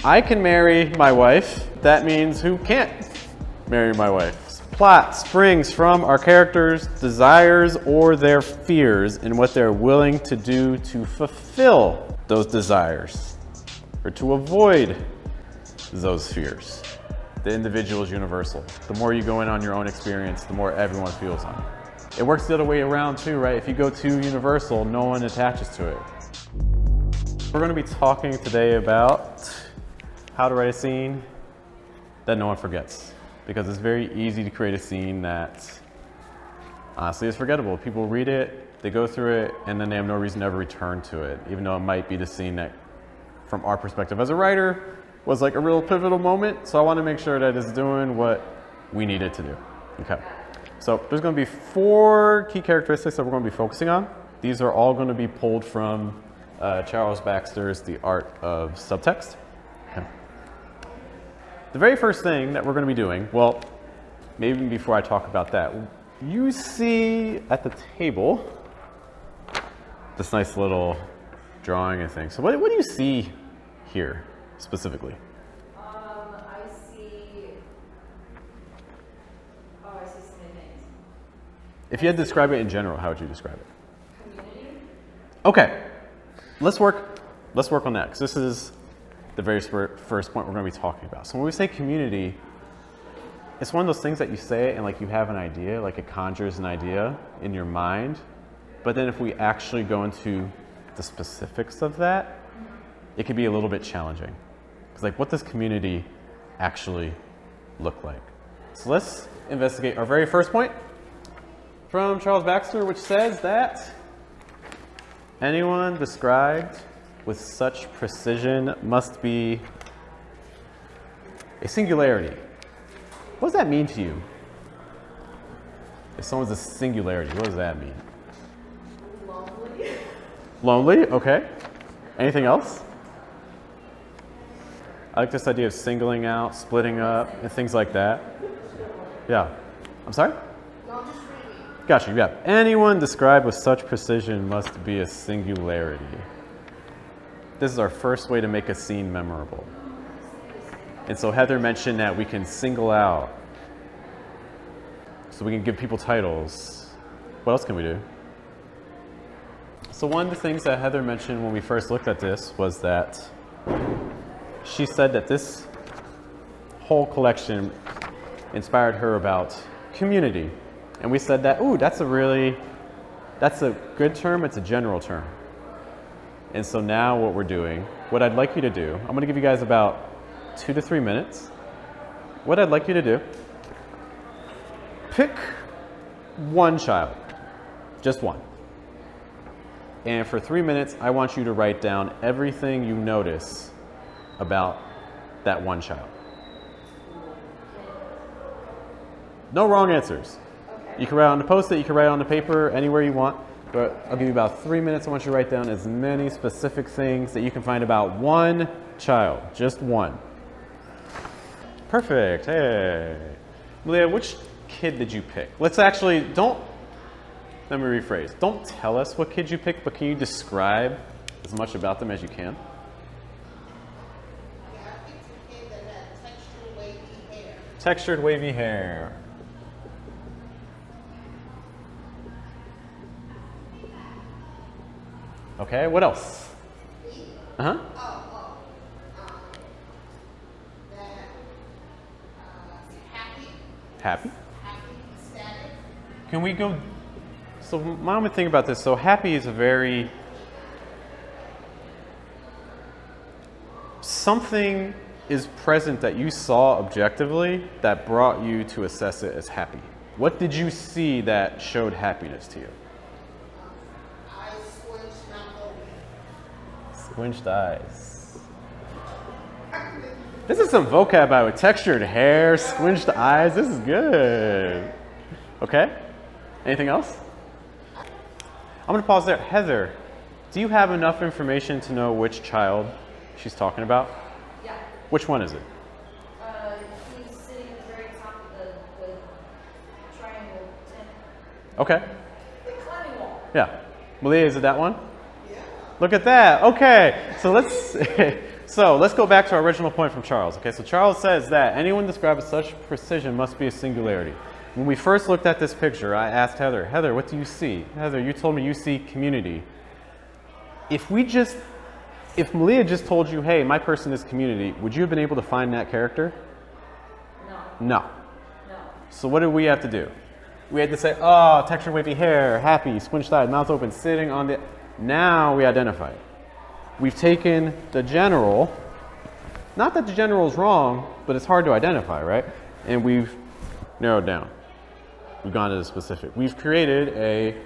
I can marry my wife. That means who can't marry my wife? Plot springs from our characters' desires or their fears and what they're willing to do to fulfill those desires or to avoid those fears. The individual is universal. The more you go in on your own experience, the more everyone feels on it. It works the other way around too, right? If you go too universal, no one attaches to it. We're going to be talking today about how to write a scene that no one forgets. Because it's very easy to create a scene that honestly is forgettable. People read it, they go through it, and then they have no reason to ever return to it, even though it might be the scene that, from our perspective as a writer, was like a real pivotal moment. So I want to make sure that it's doing what we need it to do. Okay. So there's going to be 4 key characteristics that we're going to be focusing on. These are all going to be pulled from Charles Baxter's The Art of Subtext. Okay. The very first thing that we're going to be doing, well, maybe before I talk about that, you see at the table this nice little drawing and thing. So what do you see here specifically? I see so many things. If you had to describe it in general, how would you describe it? Community. Okay, let's work on that, because this is the very first point we're going to be talking about. So when we say community, it's one of those things that you say and like you have an idea, like it conjures an idea in your mind. But then if we actually go into the specifics of that, it can be a little bit challenging. Because like, what does community actually look like? So let's investigate our very first point from Charles Baxter, which says that anyone described with such precision must be a singularity. What does that mean to you? If someone's a singularity, what does that mean? Lonely. Lonely, okay. Anything else? I like this idea of singling out, splitting up, and things like that. Yeah. I'm sorry? No, just reading. Gotcha, yeah. Anyone described with such precision must be a singularity. This is our first way to make a scene memorable. And so Heather mentioned that we can single out. So we can give people titles. What else can we do? So one of the things that Heather mentioned when we first looked at this was that she said that this whole collection inspired her about community. And we said that, ooh, that's a good term, it's a general term. And so now what we're doing, what I'd like you to do, I'm going to give you guys about 2 to 3 minutes. What I'd like you to do, pick one child, just one. And for 3 minutes, I want you to write down everything you notice about that one child. No wrong answers. You can write on the post-it, you can write on the paper, anywhere you want. But I'll give you about 3 minutes. I want you to write down as many specific things that you can find about one child, just one. Perfect, hey. Malia, which kid did you pick? Let me rephrase. Don't tell us what kid you picked, but can you describe as much about them as you can? Yeah, I picked a kid that had textured wavy hair. Textured wavy hair. Okay, what else? Uh-huh. Happy? Happy, ecstatic. Can we go? So mom would think about this. So happy is a very, something is present that you saw objectively that brought you to assess it as happy. What did you see that showed happiness to you? Eyes squished, not open. Squinched eyes. This is some vocab out with textured hair, squinched eyes. This is good. Okay. Anything else? I'm going to pause there. Heather, do you have enough information to know which child she's talking about? Yeah. Which one is it? He's sitting at the very top of the triangle tent. Okay. The climbing wall. Yeah. Malia, is it that one? Yeah. Look at that. Okay. So let's So let's go back to our original point from Charles. Okay, so Charles says that anyone described with such precision must be a singularity. When we first looked at this picture, I asked Heather, Heather, what do you see? Heather, you told me you see community. If Malia just told you, hey, my person is community, would you have been able to find that character? No. No. So what did we have to do? We had to say, oh, textured wavy hair, happy, squinched eyes, mouth open, sitting on the... Now we identify it. We've taken the general, not that the general is wrong, but it's hard to identify, right? And we've narrowed down. We've gone to the specific. We've created a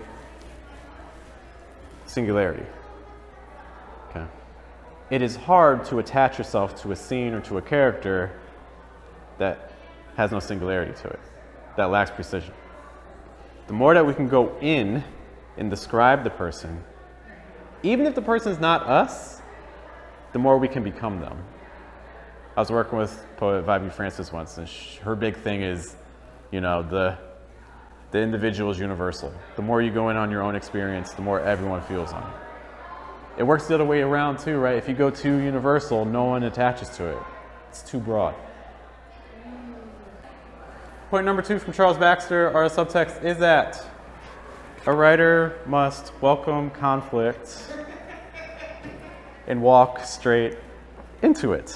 singularity. Okay. It is hard to attach yourself to a scene or to a character that has no singularity to it, that lacks precision. The more that we can go in and describe the person, even if the person's not us, the more we can become them. I was working with poet Vibe Francis once, and her big thing is, you know, the individual is universal. The more you go in on your own experience, the more everyone feels on it. It works the other way around too, right? If you go too universal, no one attaches to it. It's too broad. Point number 2 from Charles Baxter, Art of Subtext, is that a writer must welcome conflict and walk straight into it.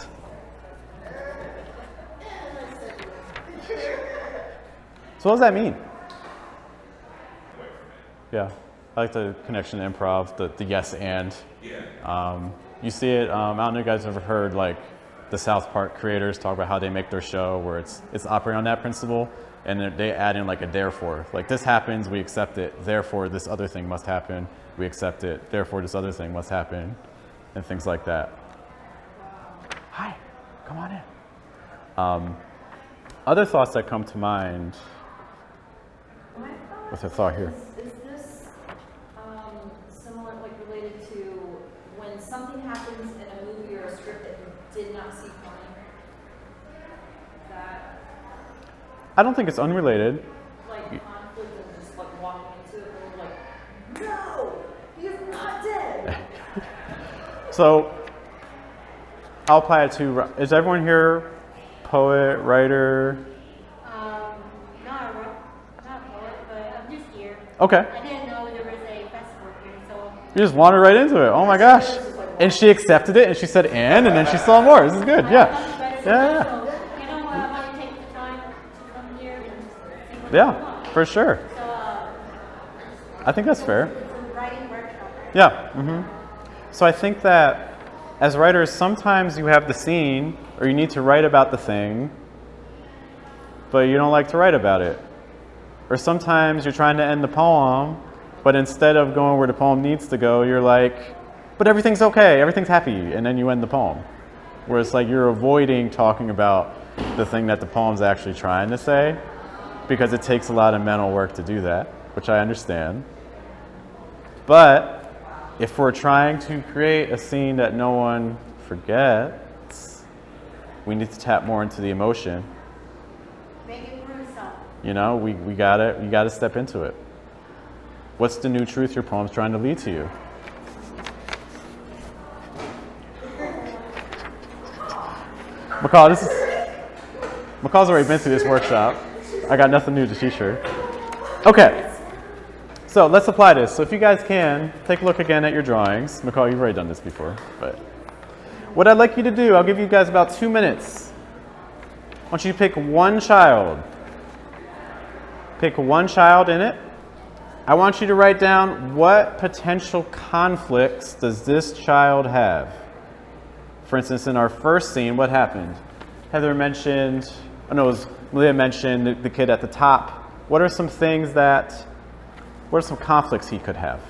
So what does that mean? Yeah, I like the connection to improv, the yes and. You see it, I don't know if you guys have ever heard like the South Park creators talk about how they make their show where it's operating on that principle, and they add in like a therefore. Like this happens, we accept it, therefore this other thing must happen, we accept it, therefore this other thing must happen, and things like that. Hi, come on in. Other thoughts that come to mind with a thought here. Is this similar, like related to when something happens in a movie or a script that you did not see coming? That I don't think it's unrelated. like conflict and just like walking into it and like, no, he's not dead. So I'll apply it to, is everyone here poet, writer? Not a poet, but I'm just here. Okay. I didn't know there was a festival here, so You just wandered right into it. Oh my gosh. And she accepted it and she said and then she saw more. This is good. Yeah. Yeah. so, you know, I want to take the time to come here and see what's going Yeah, on. for sure. So, I think that's fair. it's a writing workshop, right? Yeah. So I think that as writers, sometimes you have the scene or you need to write about the thing, but you don't like to write about it. Or sometimes you're trying to end the poem, but instead of going where the poem needs to go, you're like, but everything's okay, everything's happy, and then you end the poem. Where it's like you're avoiding talking about the thing that the poem's actually trying to say, because it takes a lot of mental work to do that, which I understand. But if we're trying to create a scene that no one forgets, we need to tap more into the emotion. Make it gruesome. You know, we gotta step into it. What's the new truth your poem's trying to lead to you? McCall, McCall's already been through this workshop. I got nothing new to teach her. Okay. So let's apply this. So if you guys can, take a look again at your drawings. McCall, you've already done this before, but what I'd like you to do, I'll give you guys about 2 minutes. I want you to pick one child. Pick one child in it. I want you to write down what potential conflicts does this child have. For instance, in our first scene, what happened? Heather mentioned, Malia mentioned the kid at the top. What are some things that, what are some conflicts he could have?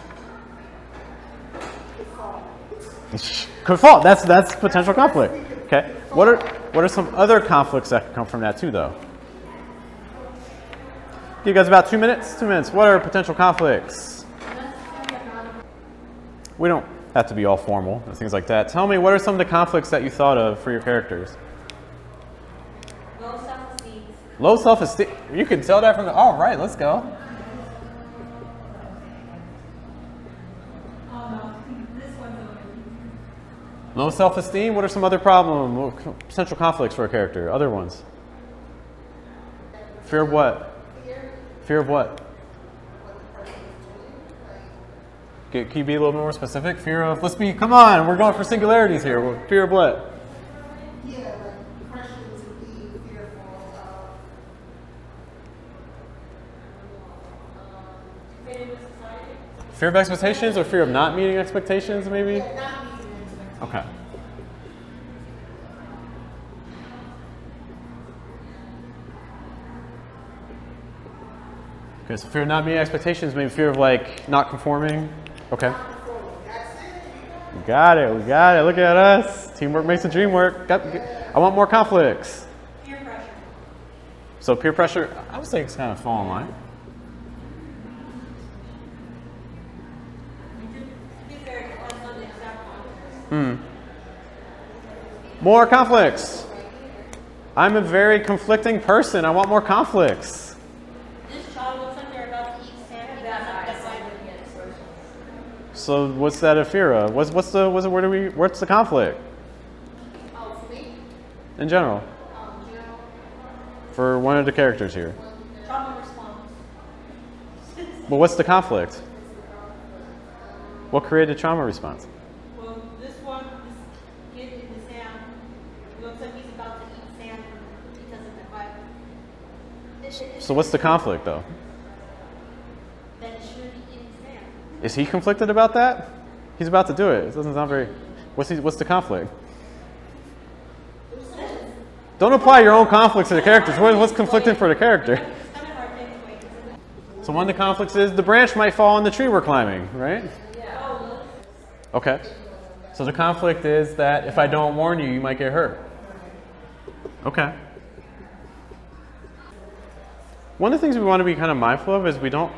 Could fall. That's potential conflict. Okay. What are some other conflicts that could come from that too, though? Give you guys about 2 minutes. 2 minutes. What are potential conflicts? We don't have to be all formal and things like that. Tell me, what are some of the conflicts that you thought of for your characters? Low self-esteem. Low self-esteem. You can tell that from the. All right, let's go. Low self-esteem. What are some other potential conflicts for a character? Other ones. Fear of what? Fear of what? Can you be a little bit more specific? Fear of, come on, we're going for singularities here. Fear of what? Yeah, like depression to be fearful of. Fear of expectations or fear of not meeting expectations, maybe? Yeah, not meeting expectations. Okay. Okay, so fear of not meeting expectations, maybe fear of like not conforming. Okay. We got it, we got it. Look at us. Teamwork makes the dream work. I want more conflicts. Peer pressure. So peer pressure, I would say it's kind of fall in line. To be fair, it depends on the exact one. More conflicts. I'm a very conflicting person. I want more conflicts. This child looks like they're about to eat sand because of the fight. So what's that a fear of? What's the conflict Oh, for me, in general general, for one of the characters here? Trauma response. Well, what's the conflict? What created trauma response? Well, this kid in the sand looks like he's about to eat sand because of the fight. So what's the conflict though? That he shouldn't be eating sand. Is he conflicted about that? He's about to do it. It doesn't sound very. What's the conflict? Don't apply your own conflicts to the characters. What's conflicting for the character? It's kind of hard to explain. So one of the conflicts is the branch might fall on the tree we're climbing, right? Okay. So the conflict is that if I don't warn you, you might get hurt. Okay. One of the things we want to be kind of mindful of is we don't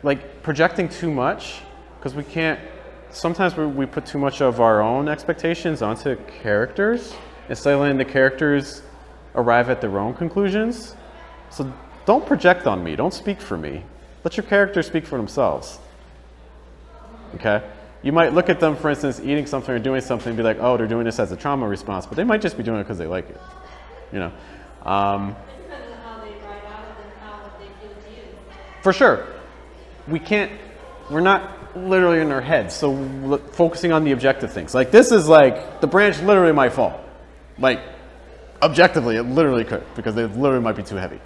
like projecting too much, because we can't, sometimes we put too much of our own expectations onto characters instead of letting the characters arrive at their own conclusions. So don't project on me, don't speak for me. Let your characters speak for themselves. Okay? You might look at them, for instance, eating something or doing something and be like, oh, they're doing this as a trauma response, but they might just be doing it because they like it. You know? It depends on how they write out it and how they feel to you. For sure. We're not literally in our heads, so focusing on the objective things. Like this is like, the branch literally might fall. Like, objectively, it literally could, because they literally might be too heavy,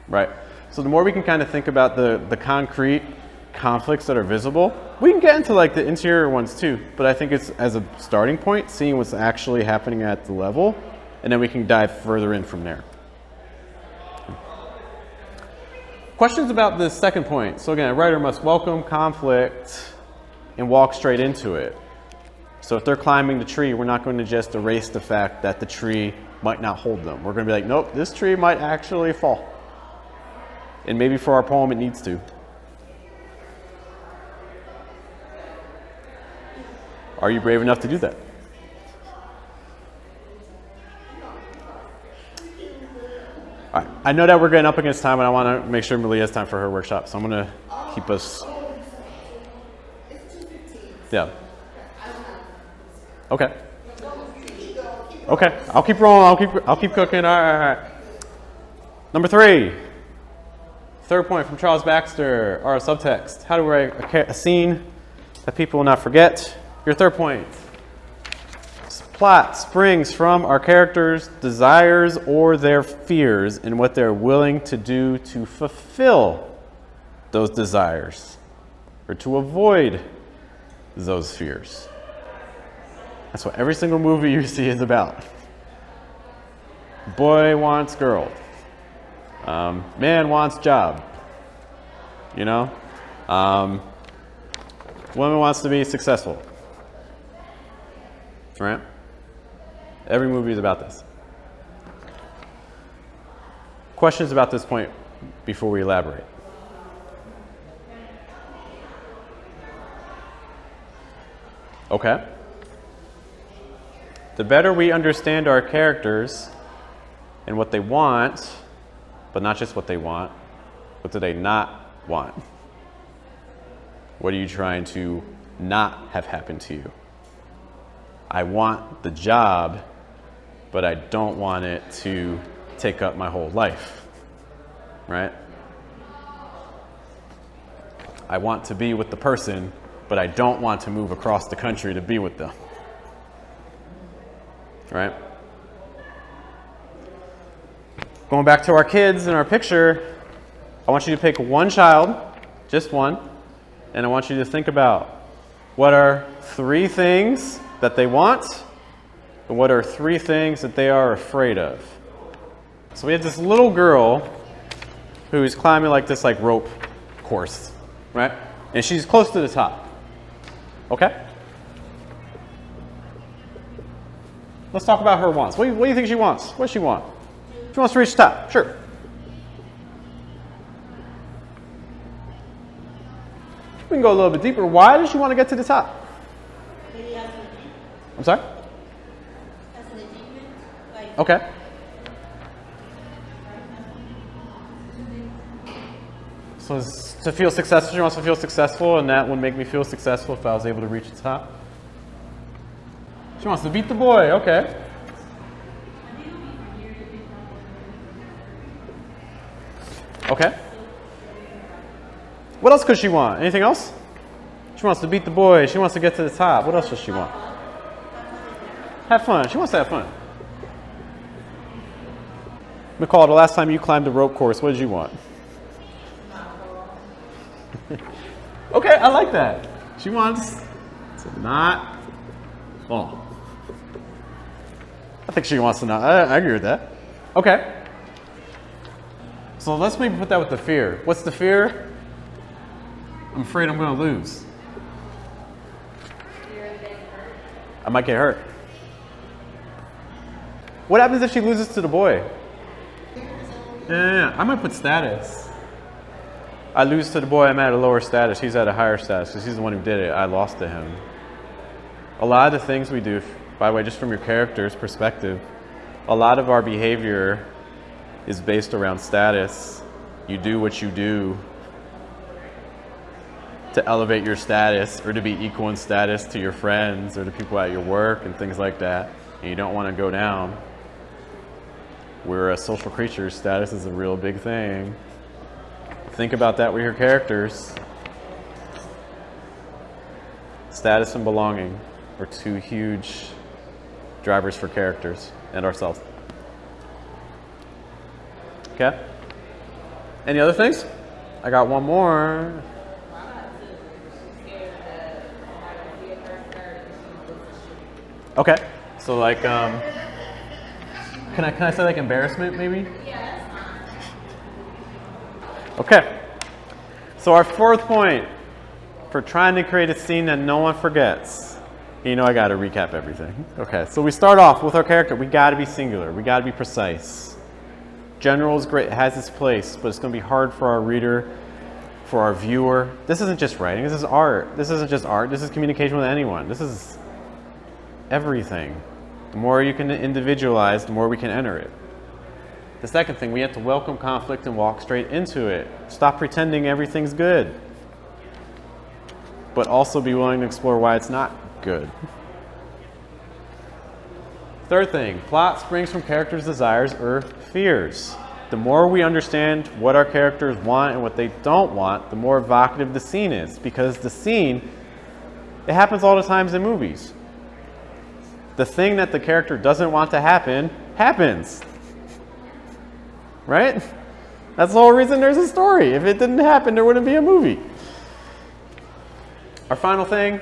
right? So the more we can kind of think about the concrete conflicts that are visible, we can get into like the interior ones too, but I think it's as a starting point, seeing what's actually happening at the level, and then we can dive further in from there. Questions about this second point. So again, a writer must welcome conflict and walk straight into it. So if they're climbing the tree, we're not going to just erase the fact that the tree might not hold them. We're going to be like, nope, this tree might actually fall. And maybe for our poem, it needs to. Are you brave enough to do that? All right. I know that we're getting up against time, and I want to make sure Malia has time for her workshop, so I'm going to keep us. Yeah. Okay. Okay. I'll keep rolling. I'll keep cooking. All right. Number 3. Third point from Charles Baxter. Art of Subtext. How to write a scene that people will not forget. Your third point. Plot springs from our characters' desires or their fears and what they're willing to do to fulfill those desires or to avoid those fears. That's what every single movie you see is about. Boy wants girl. Man wants job. You know? Woman wants to be successful. Right? Every movie is about this. Questions about this point before we elaborate? Okay. The better we understand our characters and what they want, but not just what they want, what do they not want? What are you trying to not have happen to you? I want the job, but I don't want it to take up my whole life, right? I want to be with the person, but I don't want to move across the country to be with them, right? Going back to our kids in our picture, I want you to pick one child, just one, and I want you to think about what are 3 things that they want and what are 3 things that they are afraid of. So we have this little girl who's climbing like this rope course, right? And she's close to the top. Okay? Let's talk about her wants. What do you think she wants? What does she want? She wants to reach the top. Sure. We can go a little bit deeper. Why does she want to get to the top? Maybe as an achievement. I'm sorry? As an achievement. Like, Okay. So it's to feel successful, she wants to feel successful, and that would make me feel successful if I was able to reach the top. She wants to beat the boy. Okay. Okay. What else could she want? Anything else? She wants to beat the boy. She wants to get to the top. What else does she want? Have fun. She wants to have fun. McCall, the last time you climbed the rope course, what did you want? Okay, I like that. She wants to not fall. I think she wants to not. I agree with that. Okay. So let's maybe put that with the fear. What's the fear? I'm afraid I'm going to lose. I might get hurt. What happens if she loses to the boy? Yeah, I might put status. I lose to the boy, I'm at a lower status. He's at a higher status because he's the one who did it. I lost to him. A lot of the things we do, by the way, just from your character's perspective, a lot of our behavior is based around status. You do what you do to elevate your status or to be equal in status to your friends or to people at your work and things like that. And you don't want to go down. We're a social creature. Status is a real big thing. Think about that with your characters. Status and belonging are 2 huge drivers for characters and ourselves. Okay? Any other things? I got one more. Okay. So can I say embarrassment maybe? Okay, so our 4th point for trying to create a scene that no one forgets. I got to recap everything. Okay, so we start off with our character. We got to be singular. We got to be precise. General is great. It has its place, but it's going to be hard for our reader, for our viewer. This isn't just writing. This is art. This isn't just art. This is communication with anyone. This is everything. The more you can individualize, the more we can enter it. The second thing, we have to welcome conflict and walk straight into it. Stop pretending everything's good. But also be willing to explore why it's not good. Third thing, plot springs from characters' desires or fears. The more we understand what our characters want and what they don't want, the more evocative the scene is. Because the scene, it happens all the times in movies. The thing that the character doesn't want to happen, happens. Right? That's the whole reason there's a story. If it didn't happen, there wouldn't be a movie. Our final thing,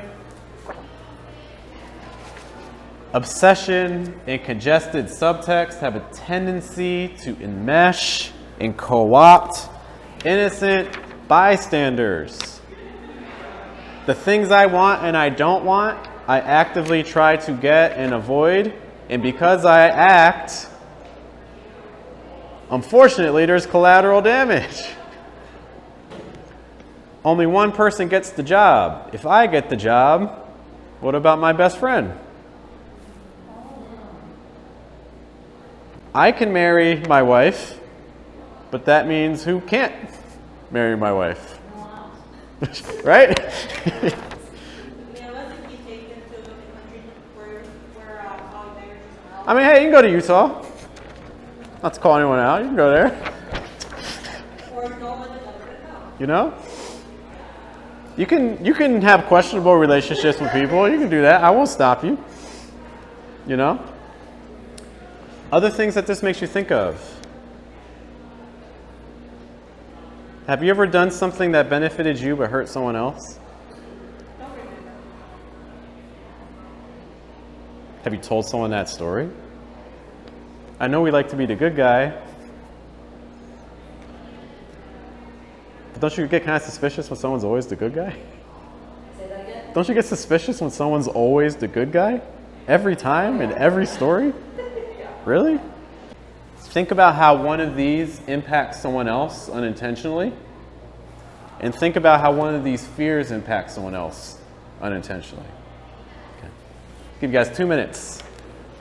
obsession and congested subtext have a tendency to enmesh and co-opt innocent bystanders. The things I want and I don't want, I actively try to get and avoid, and because I act, unfortunately, there's collateral damage. Only one person gets the job. If I get the job, what about my best friend? I can marry my wife, but that means who can't marry my wife? Right? unless if you take them to a country where I mean, hey, you can go to Utah. Not to call anyone out. You can go there. Or no one is ever gonna know. You know? You can have questionable relationships with people. You can do that. I won't stop you. You know? Other things that this makes you think of. Have you ever done something that benefited you but hurt someone else? Don't remember. Have you told someone that story? I know we like to be the good guy. But don't you get kind of suspicious when someone's always the good guy? Say that again? Don't you get suspicious when someone's always the good guy? Every time, in every story? Really? Think about how one of these impacts someone else unintentionally. And think about how one of these fears impacts someone else unintentionally. Okay. Give you guys 2 minutes.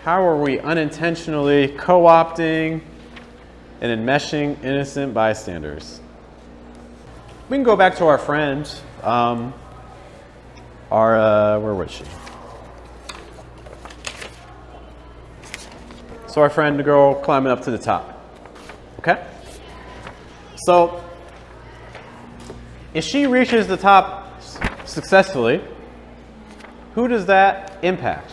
How are we unintentionally co-opting and enmeshing innocent bystanders? We can go back to our friend. Where was she? So our friend, the girl climbing up to the top. Okay? So if she reaches the top successfully, who does that impact?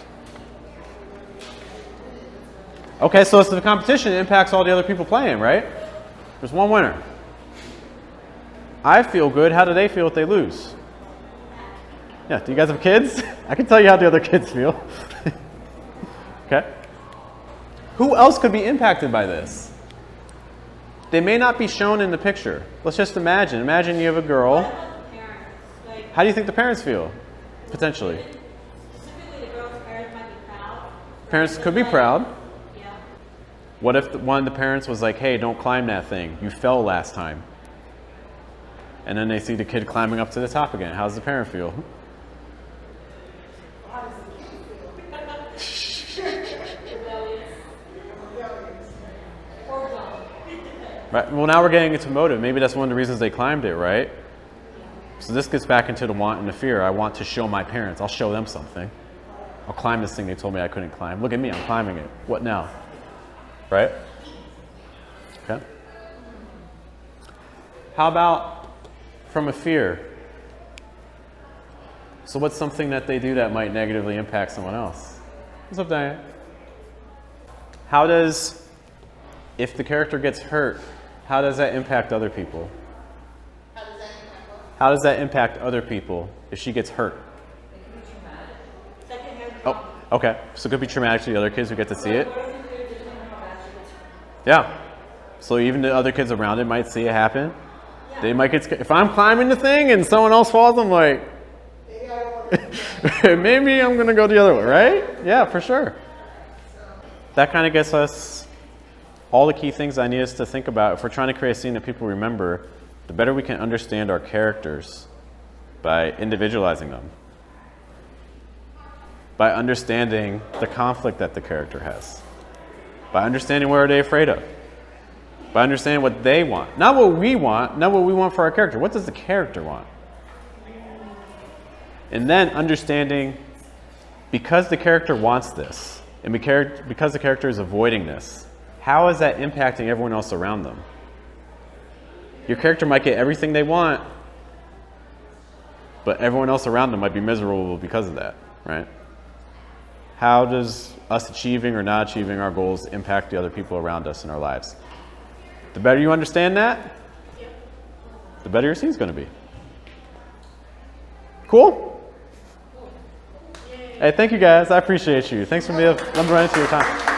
Okay, so it's the competition that impacts all the other people playing, right? There's one winner. I feel good. How do they feel if they lose? Yeah, do you guys have kids? I can tell you how the other kids feel. Okay. Who else could be impacted by this? They may not be shown in the picture. Let's just imagine. Imagine you have a What girl. about the parents? Like, How do you think the parents feel? Potentially. specifically the girl's parents might be proud. Parents could be proud. Yeah. What if one of the parents was like, hey, don't climb that thing. You fell last time. And then they see the kid climbing up to the top again. How does the parent feel? Right. Well, now we're getting into motive. Maybe that's one of the reasons they climbed it, right? So this gets back into the want and the fear. I want to show my parents. I'll show them something. I'll climb this thing they told me I couldn't climb. Look at me, I'm climbing it. What now? Right? Okay. How about from a fear? So what's something that they do that might negatively impact someone else? What's up, Diane? How does, if the character gets hurt, how does that impact other people? How does that impact what? How does that impact other people if she gets hurt? Secondhand Oh, trauma. okay. So it could be traumatic to the other kids who get to see it. What if the kid didn't know how bad she gets hurt? Yeah. So even the other kids around it might see it happen. They might get scared. If I'm climbing the thing and someone else falls, I'm like, Maybe I don't want to. maybe I'm going to go the other way, right? Yeah, for sure. That kind of gets us all the key things I need us to think about. If we're trying to create a scene that people remember, the better we can understand our characters by individualizing them, by understanding the conflict that the character has, by understanding what are they afraid of, by understanding what they want. Not what we want, not what we want for our character. What does the character want? And then understanding, because the character wants this, and because the character is avoiding this, how is that impacting everyone else around them? Your character might get everything they want, but everyone else around them might be miserable because of that, right? How does us achieving or not achieving our goals impact the other people around us in our lives? The better you understand that, the better your scene's going to be. Cool? Hey, thank you guys. I appreciate you. Thanks for letting me run into your time.